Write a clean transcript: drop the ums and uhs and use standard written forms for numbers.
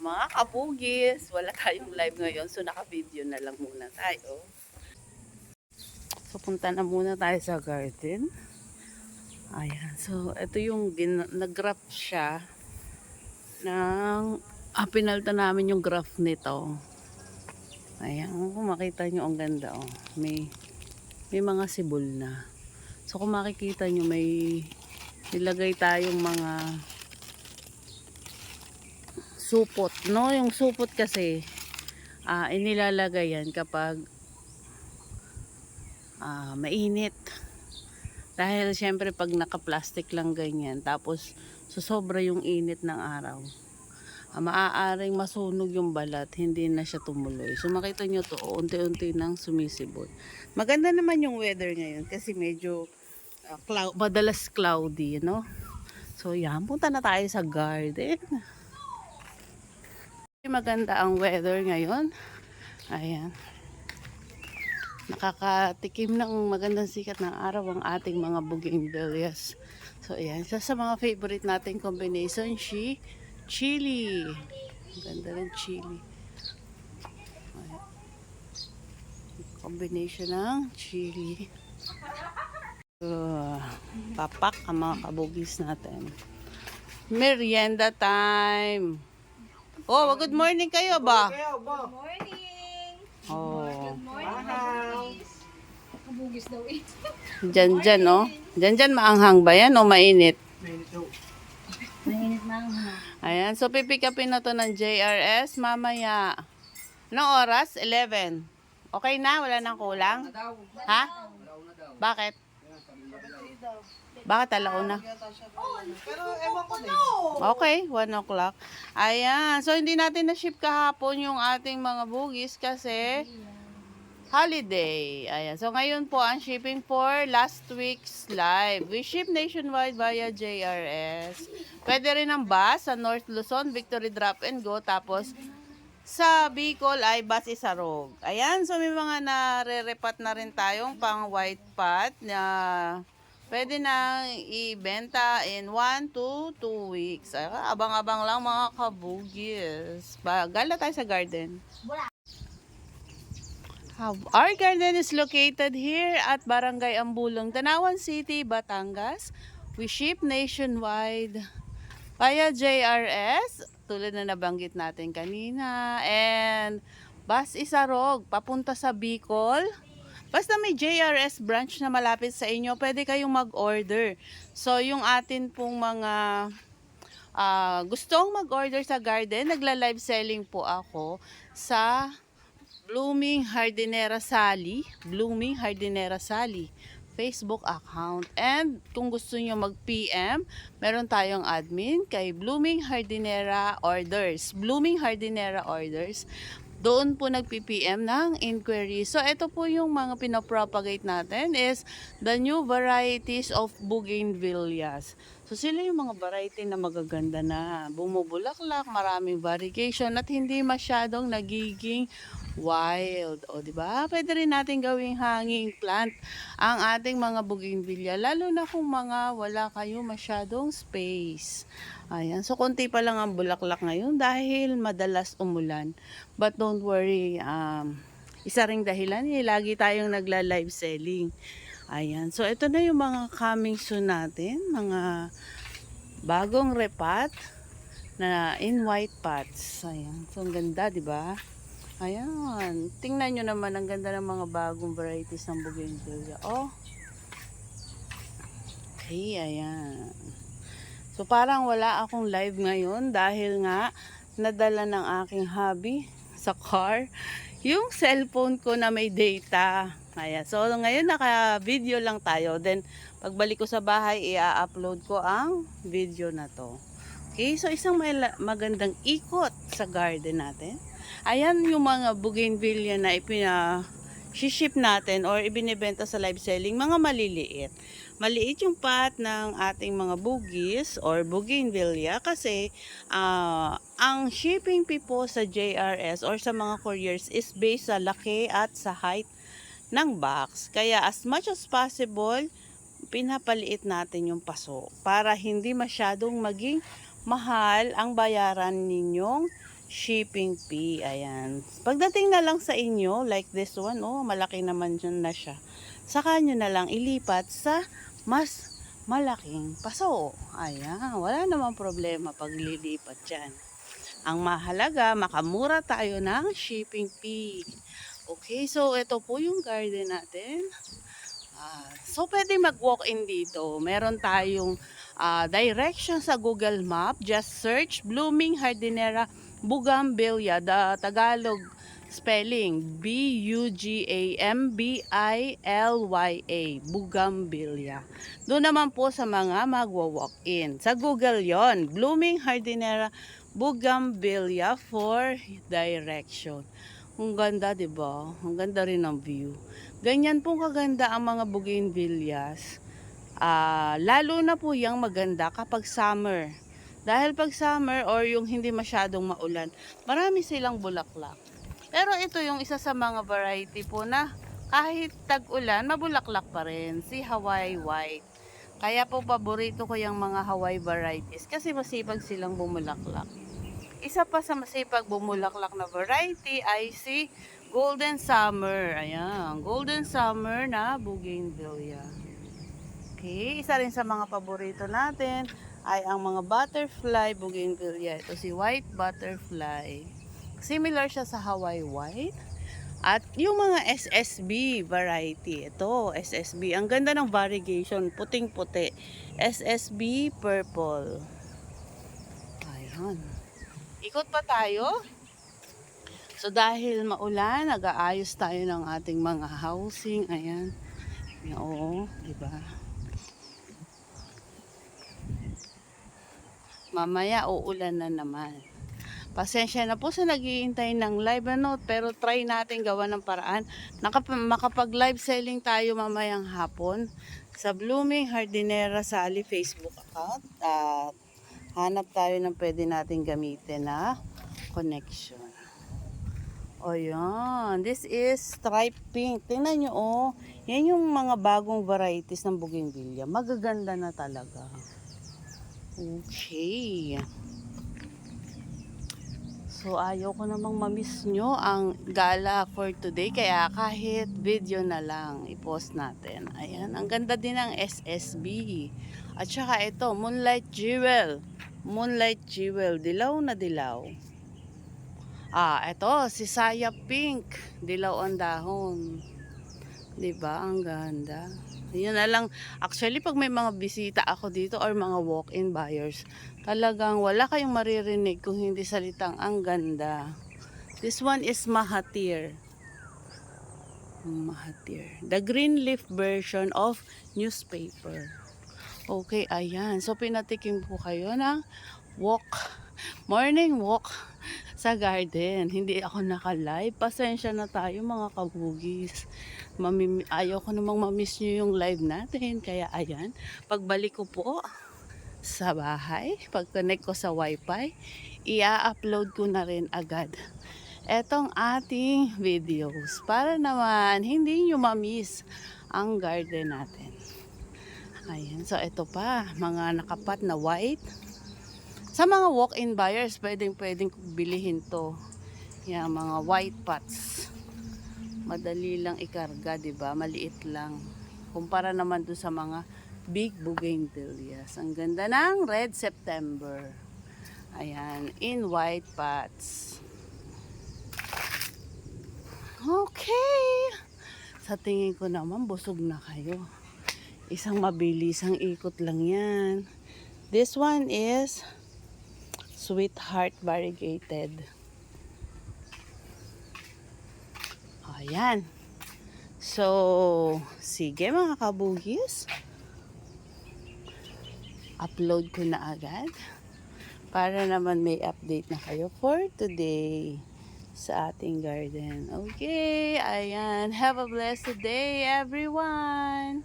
Mga kabugis, wala tayong live ngayon, so naka-video na lang muna tayo. So punta na muna tayo sa garden. Ayan, so ito yung nag-graph siya ng pinalta namin yung graph nito. Ayan, kung makita nyo ang ganda oh. May mga sibol na. So kung makikita nyo may nilagay tayong mga supot, no? Yung supot kasi inilalagay yan kapag mainit. Dahil syempre pag naka-plastic lang ganyan, tapos susobra yung init ng araw, maaaring masunog yung balat, hindi na siya tumuloy. So makita nyo to, unti-unti nang sumisibol. Maganda naman yung weather ngayon kasi medyo madalas cloudy, no? So yan, punta na tayo sa garden. Maganda ang weather ngayon. Ayan. Nakakatikim ng magandang sikat ng araw ang ating mga bougainvilleas. So ayan, isa sa mga favorite nating combination, chili. Ganda ng chili. Ayan. Combination ng chili. Papak ang mga kabugis natin. Merienda time. Oh, good morning kayo ba? Good morning! Oh. Good morning! Kabugis daw eh. Diyan, no? Diyan maanghang ba yan o mainit? Mainit manghang. Ayan, so pipick upin na to ng JRS mamaya. Anong oras? 11. Okay na? Wala nang kulang? Ha? Bakit? Bakit alauna? Pero ewan ko din. Okay, 1 o'clock. Ayan, so hindi natin na-ship kahapon yung ating mga bugis kasi holiday. Ayan, so ngayon po ang shipping for last week's live. We ship nationwide via JRS. Pwede rin ang bus sa North Luzon, Victory Drop and Go. Tapos sa Bicol ay bus Isarog. Ayan, so may mga nare-repat na rin tayong pang white pot na pwede na ibenta in 1 to 2 weeks. Abang-abang lang mga kabugis. Gala tayo sa garden. Our garden is located here at Barangay Ambulong, Tanawan City, Batangas. We ship nationwide via JRS, tulad na nabanggit natin kanina. And bus Isarog, papunta sa Bicol. Basta may JRS branch na malapit sa inyo, pwede kayong mag-order. So yung atin pong mga gustong mag-order sa garden, nagla-live selling po ako sa Blooming Hardinera Sally Facebook account. And kung gusto nyo mag-PM, meron tayong admin kay Blooming Hardinera Orders. Doon po nag-PPM ng inquiry. So ito po yung mga pinapropagate natin is the new varieties of bougainvilleas. So sila yung mga variety na magaganda na bumubulaklak, maraming variegation at hindi masyadong nagiging wild. O di ba? Pwede rin natin gawing hanging plant ang ating mga bougainvillea, lalo na kung mga wala kayo masyadong space. Ayan, so konti pa lang ang bulaklak ngayon dahil madalas umulan. But don't worry, isa ring dahilan lagi tayong nagla-live selling. Ayan, so ito na yung mga coming soon natin, mga bagong repat na in white pots. Ayan, so ang ganda, di ba? Ayan, tingnan nyo naman ang ganda ng mga bagong varieties ng bougainvillea. Oh, okay, ayan. So parang wala akong live ngayon dahil nga nadala ng aking hubby sa car yung cellphone ko na may data. Ayan. So ngayon naka-video lang tayo. Then pagbalik ko sa bahay, i-upload ko ang video na to. Okay, so isang magandang ikot sa garden natin. Ayan yung mga bougainvillea na ship natin or ibinebenta sa live selling, mga maliliit. Maliit yung pot ng ating mga bugis or bougainvillea kasi ang shipping fee po sa JRS or sa mga couriers is based sa laki at sa height ng box. Kaya as much as possible, pinapaliit natin yung paso para hindi masyadong maging mahal ang bayaran ninyong shipping fee. Ayan. Pagdating na lang sa inyo, like this one, oh, malaki naman dyan na siya. Saka nyo na lang ilipat sa mas malaking paso. Ayan, wala namang problema pag lilipat dyan. Ang mahalaga, makamura tayo ng shipping fee. Okay, so ito po yung garden natin. So pwede mag-walk-in dito. Meron tayong direction sa Google Map. Just search Blooming Hardinera Bougainvillea. The Tagalog spelling Bugambillya. Bougainvillea. Doon naman po sa mga magwa-walk-in. Sa Google yon, Blooming Hardinera Bougainvillea for direction. Ang ganda, 'di ba? Ang ganda rin ng view. Ganyan pong kaganda ang mga bougainvilleas. Lalo na po yung maganda kapag summer. Dahil pag summer or yung hindi masyadong maulan, marami silang bulaklak. Pero ito yung isa sa mga variety po na kahit tag-ulan, mabulaklak pa rin. Si Hawaii White. Kaya po paborito ko yung mga Hawaii varieties kasi masipag silang bumulaklak. Isa pa sa masipag bumulaklak na variety ay si Golden Summer. Ayan, Golden Summer na bougainvillea. Okay, isa rin sa mga paborito natin ay ang mga butterfly bougainvillea. Ito si white butterfly. Similar siya sa Hawaii White. At yung mga SSB variety. Ito, SSB. Ang ganda ng variegation. Puting-puti. SSB purple. Ayan. Ikot pa tayo. So dahil maulan, nag-aayos tayo ng ating mga housing. Ayan. Oo, di ba? Mamaya uulan na naman. Pasensya na po sa naghihintay ng live pero try natin gawa ng paraan. Makapag-live selling tayo mamayang hapon sa Blooming Hardinera Sally Facebook account. At hanap tayo ng pwede natin gamitin na connection. O yan. This is striped pink. Tingnan nyo, oh. Yan yung mga bagong varieties ng bougainvillea. Magaganda na talaga. Okay. So, ayaw ko namang mamiss nyo ang gala for today. Kaya kahit video na lang, i-post natin. Ayan. Ang ganda din ng SSB. At saka ito, Moonlight Jewel. Moonlight Jewel. Dilaw na dilaw. Ito, si Saya Pink. Dilaw ang dahon. Diba? Ang ganda. Yun na lang. Actually, pag may mga bisita ako dito or mga walk-in buyers, talagang wala kayong maririnig kung hindi salitang ang ganda. This one is Mahathir. Mahathir. The green leaf version of newspaper. Okay, ayan. So, pinatikim ko kayo ng morning walk sa garden. Hindi ako naka-live. Pasensya na tayo mga kabugis. Ayaw ko namang mamiss nyo yung live natin. Kaya ayan, pagbalik ko po sa bahay, pag-connect ko sa wifi, i-upload ko na rin agad etong ating videos para naman hindi nyo mamiss ang garden natin. Ayan, so ito pa, mga nakapat na white. Sa mga walk-in buyers, pwedeng bilihin to. Yan, mga white pots. Madali lang ikarga, 'di ba? Maliit lang. Kumpara naman doon sa mga big bougainvilleas. Ang ganda ng Red September. Ayan, in white pots. Okay. Sa tingin ko naman, busog na kayo. Isang mabilisang ikot lang yan. This one is Sweetheart variegated. Ayan. So, sige mga kabugis. Upload ko na agad. Para naman may update na kayo for today sa ating garden. Okay, ayan. Have a blessed day, everyone.